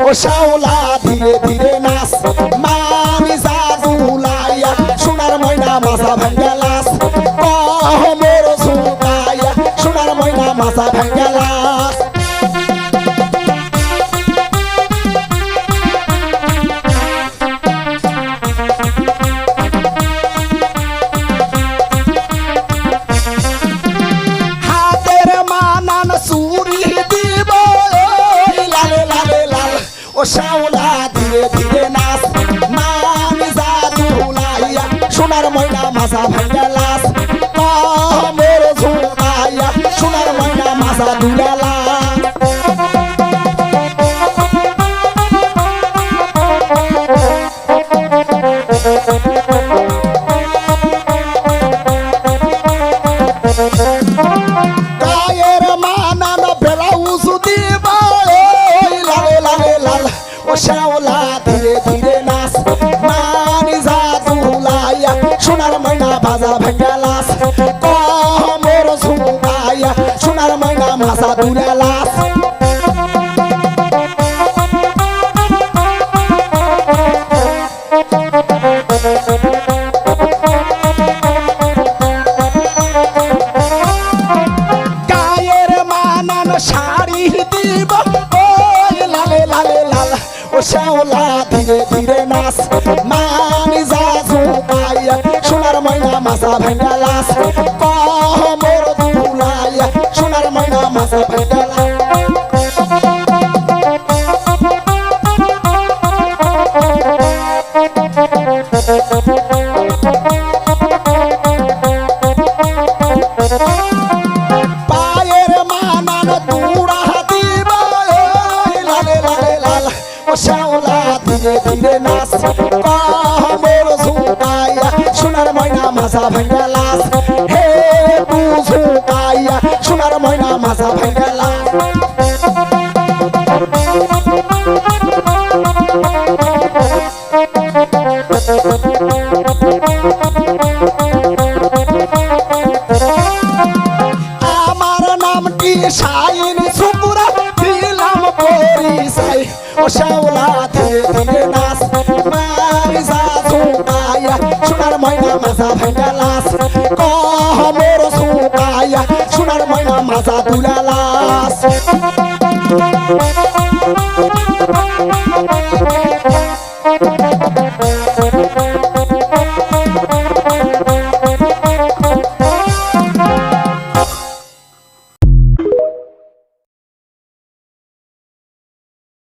ও শাওলা ধীরে ধীরে নাচ মামি জাদুলাইয়া সোনার ময়না মাথা ভাঙ্গা লাস মোর ঝুঁকাইয়া সোনার ময়না মাথা ভাঙ্গা লাস হাতের মানান চুরি দিব লালে লালে লাল ও শাওলা ধীরে ধীরে নাচ মামি জাদুলাইয়া সোনার ময়না মাথা ভাঙ্গা লাস মোর ঝুঁকাইয়া সোনার ময়না মাথা দুলা লাস গায়ের মানান ব্লাউজ দিব লালে লালে লাল ও শাওলা ধীরে ধীরে নাচ মামি জাদুলাইয়া সোনার ময়না বাজা ভাঙ্গা লাস মোর ঝুঁকাইয়া সোনার ময়না মাথা দুলা লাস গায়ের মানান শাড়ি দিব লালে লালে লাল ও শাওলা ধীরে ধীরে নাচ মামি জাদুলাইয়া সোনার ময়না মাথা ভাঙ্গা লাস মোর দুলাইয়া সোনার ময়না মাথা ভাঙ্গা লাস পায়ের মানান তুড়া দিব লালে লালে লাল ও শাওলা ধীরে ধীরে নাচ মোর ঝুঁকাইয়া সোনার ময়না মাথা ভাঙ্গা লাস হে ঝুঁকাইয়া সোনার ময়না মাথা ভাঙ্গা লাস আমার নামটি শাইন সুপুরা দিলাম পরিচয় ও শাওলা ধীরে ধীরে নাচ মামি জাদুলাইয়া সোনার ময়না মাথা ভাঙ্গা লাস মোর ঝুঁকাইয়া সোনার ময়না মাথা দুলা লাস